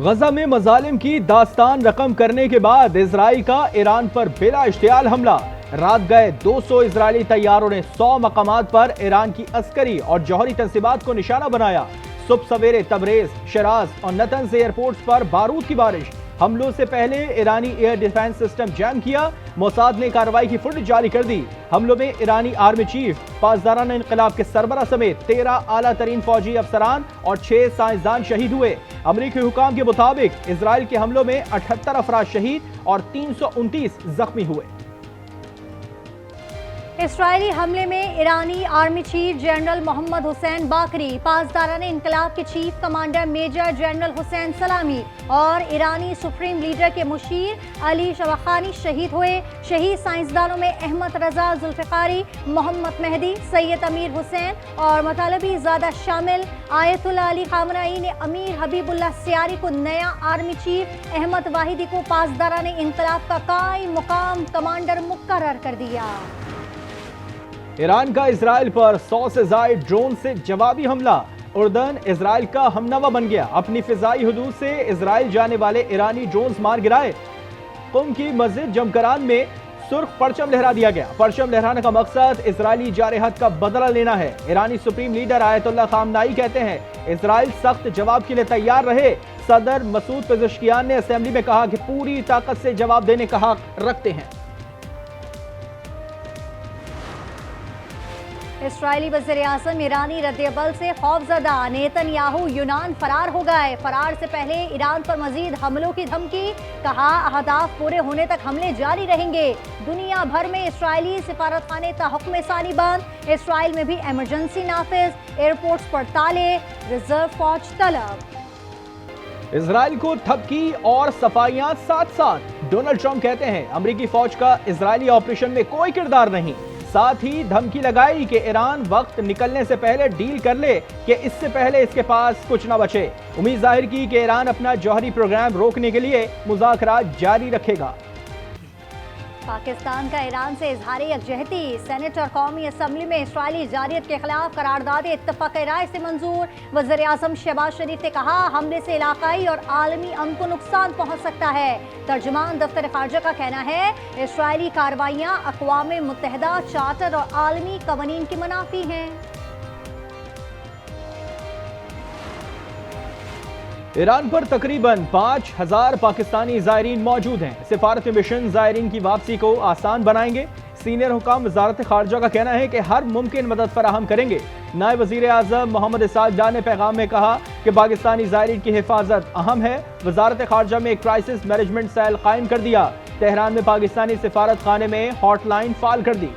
गजा में मजालिम की दास्तान रकम करने के बाद इजराइल का ईरान पर बिला इश्तियाल हमला। रात गए 200 इजरायली तैयारों ने 100 मकामात पर ईरान की अस्करी और जौहरी तंसीबात को निशाना बनाया। सुबह सवेरे तबरेज, शराज और नतंज एयरपोर्ट्स पर बारूद की बारिश। हमलों से पहले ईरानी एयर डिफेंस सिस्टम जैम किया। मोसाद ने कार्रवाई की फुटेज जारी कर दी। हमलों में ईरानी आर्मी चीफ, पासदाराना इंकलाब के सरबरा समेत 13 आला तरीन फौजी अफसरान और 6 साइंसदान शहीद हुए। अमरीकी हुकाम के मुताबिक इजराइल के हमलों में 78 अफराद शहीद और 329 जख्मी हुए। इस्राएली हमले में ईरानी army chief general Mohammad Hossein Bagheri, पासदाराना इंकलाब के chief commander major general Hossein Salami और ईरानी सुप्रीम लीडर के मुशीर अली शवाखानी शहीद हुए। शहीद साइंसदानों में अहमद रजा जुल्फिकारी, मोहम्मद मेहदी, सैयद अमीर हुसैन और मतलबी ज़ादा शामिल। आयतुल्लाह अली खामनाई ने अमीर हबीबुल्लाह सियारी को नया आर्मी चीफ, अहमद वाहिदी को पासदाराना इंकलाब का कायम मुकाम कमांडर मुकर्रर कर दिया। ईरान का इजराइल पर 100 से जायद ड्रोन से जवाबी हमला। उर्दन इजराइल का हमनवा बन गया। अपनी फिजाई हदूद से इजराइल जाने वाले ईरानी ड्रोन्स मार गिराए। कुम की मस्जिद जमकरान में सुर्ख परचम लहरा दिया गया। परचम लहराने का मकसद इजरायली जारहत का बदला लेना है। ईरानी सुप्रीम लीडर आयतुल्लाह खामनाई कहते हैं इजराइल सख्त जवाब के लिए तैयार रहे। सदर मसूद पेज़ेश्कियान ने असेंबली में कहा कि पूरी ताकत से जवाब देने का हक रखते हैं। इस्राएली वज़ीर आज़म ईरानी रद्द-ए-अमल से खौफजदा। नेतन्याहू यूनान फरार हो गए। फरार से पहले ईरान पर मजीद हमलों की धमकी। कहा अहदाफ पूरे होने तक हमले जारी रहेंगे। दुनिया भर में इस्राएली सिफारतखाने तहुक्म सानी बंद। इस्राएल में भी इमरजेंसी नाफिज। एयरपोर्ट्स पर ताले। रिजर्व फौज तलब। इजराइल को थपकी और सफाइयां साथ साथ। डोनाल्ड ट्रंप कहते हैं अमेरिकी फौज का इजरायली ऑपरेशन में कोई किरदार नहीं। साथ ही धमकी लगाई कि ईरान वक्त निकलने से पहले डील कर ले कि इससे पहले इसके पास कुछ ना बचे। उम्मीद जाहिर की कि ईरान अपना जौहरी प्रोग्राम रोकने के लिए मुज़ाकरात जारी रखेगा। पाकिस्तान का ईरान से इजहार यकजहती। सेनेट और कौमी असम्बली में इस्राएली जारियत के खिलाफ करारदाद इत्तफाक़ राय से मंजूर। वज़ीर आज़म शहबाज शरीफ ने कहा हमले से इलाकाई और आलमी अमन को नुकसान पहुँच सकता है। तर्जुमान दफ्तर ख़ारजा का कहना है इस्राएली कार्रवाइयाँ अक़वाम मुत्तहिदा चार्टर और आलमी कवानीन की मुनाफी हैं। ईरान पर तकरीबन 5000 पाकिस्तानी ज़ायरीन मौजूद हैं। सिफारती मिशन ज़ायरीन की वापसी को आसान बनाएंगे। सीनियर हुकाम वज़ारत ख़ारजा का कहना है कि हर मुमकिन मदद फराहम करेंगे। नायब वज़ीर आज़म मोहम्मद इसाक डार ने पैगाम में कहा कि पाकिस्तानी ज़ायरीन की हिफाजत अहम है। वज़ारत ख़ारजा में एक क्राइसिस मैनेजमेंट सेल कायम कर दिया। तेहरान में पाकिस्तानी सिफारत खाने में हॉटलाइन फाल कर दी।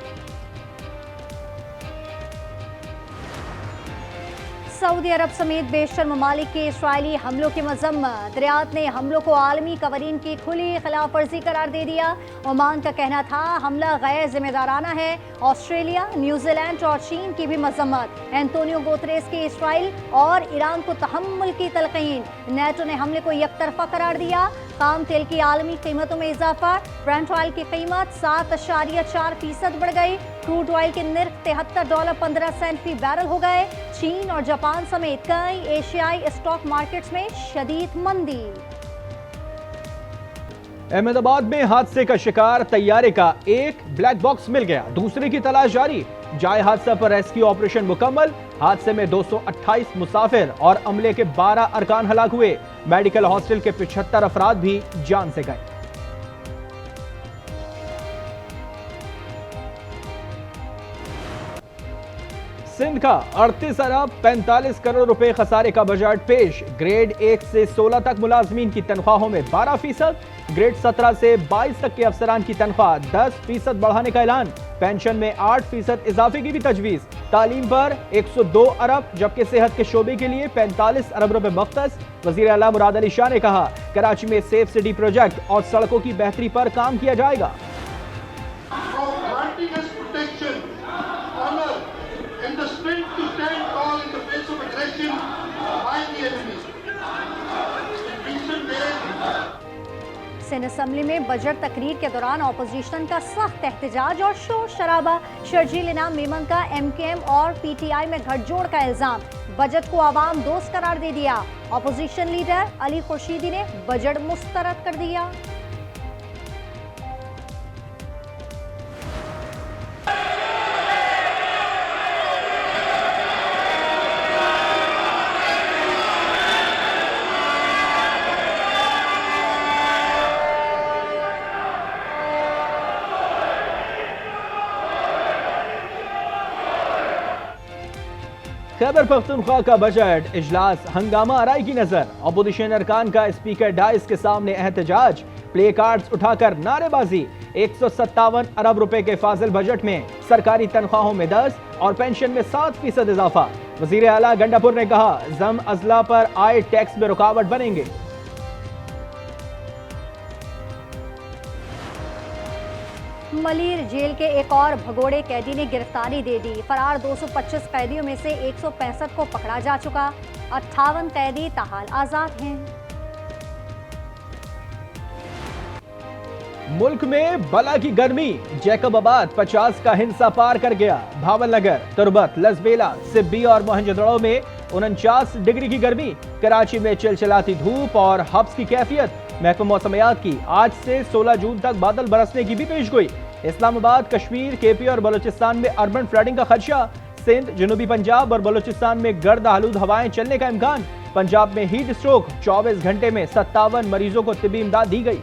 सऊदी अरब समेत बेशतर ममालिक के इस्राएली हमलों की मजम्मत। रियाद ने हमलों को आलमी कवानीन की खुली खिलाफ वर्जी करार दे दिया। ओमान का कहना था हमला गैर जिम्मेदाराना है। ऑस्ट्रेलिया, न्यूजीलैंड और चीन की भी मजम्मत। एंटोनियो गुतेरेस की इस्राएल और ईरान को तहम्मुल की तलकीन। नेटो ने हमले को यकतरफा करार दिया। खाम तेल की आलमी कीमतों में इजाफा। ब्रेंट ऑयल की कीमत 7.4% बढ़ गई। क्रूड ऑयल के निर्ख $73.15 फी बैरल हो गए। चीन और जापान समेत कई एशियाई स्टॉक मार्केट्स में शदीद मंदी। अहमदाबाद में हादसे का शिकार तैयारे का एक ब्लैक बॉक्स मिल गया। दूसरे की तलाश जारी। जाए हादसा पर रेस्क्यू ऑपरेशन मुकम्मल। हादसे में 228 मुसाफिर और अमले के 12 अरकान हलाक हुए। मेडिकल हॉस्टल के 75 अफराद भी जान से गए। सिंध का 38 अरब 45 करोड़ रुपए खसारे का बजट पेश। ग्रेड 1 से 16 तक मुलाजमीन की तनख्वाहों में 12%, ग्रेड 17 से 22 तक के अफसरान की तनख्वाह 10% बढ़ाने का ऐलान। पेंशन में 8% इजाफे की भी तजवीज। तालीम पर 102 अरब जबकि सेहत के शोबे के लिए 45 अरब रुपए मख्तस। वजीर आला मुराद अली शाह ने कहा कराची में सेफ सिटी प्रोजेक्ट और सड़कों की बेहतरी पर काम किया जाएगा। सिंध असेंबली में बजट तकरीर के दौरान ऑपोजिशन का सख्त एहतजाज और शोर शराबा। शर्जील इनाम मेमन का MKM और PTI में गठजोड़ का इल्जाम। बजट को आवाम दोस्त करार दे दिया। ऑपोजिशन लीडर अली खुर्शीदी ने बजट मुस्तरद कर दिया। खैबर पख्तूनख्वा का बजट इजलास हंगामा आराई की नजर। अपोजिशन अरकान का स्पीकर डाइस के सामने एहतजाज, प्ले कार्ड्स उठाकर नारेबाजी। 157 अरब रुपए के फाजिल बजट में सरकारी तनख्वाहों में 10 और पेंशन में 7% इजाफा। वजीर आला गंडापुर ने कहा, जम अजला पर आए टैक्स में रुकावट बनेंगे। मलीर जेल के एक और भगोड़े कैदी ने गिरफ्तारी दे दी। फरार 225 कैदियों में से 165 को पकड़ा जा चुका। 58 कैदी ताहाल आजाद हैं। मुल्क में बला की गर्मी, जैकबाबाद 50 का हिंसा पार कर गया। भावल नगर, तुरबत, लसबेला, सिब्बी और मोहनजोदड़ो में 49 डिग्री की गर्मी। कराची में चिलचिलाती धूप और हब्स की कैफियत। महकमा मौसमियात की आज से 16 जून तक बादल बरसने की भी पेशगोई। इस्लामाबाद, कश्मीर, KP और बलूचिस्तान में अर्बन फ्लडिंग का खदशा। सिंध, जनूबी पंजाब और बलूचिस्तान में गर्द आलूद हवाएं चलने का इम्कान। पंजाब में हीट स्ट्रोक, 24 घंटे में 57 मरीजों को तिब्बी इमदाद दी गई।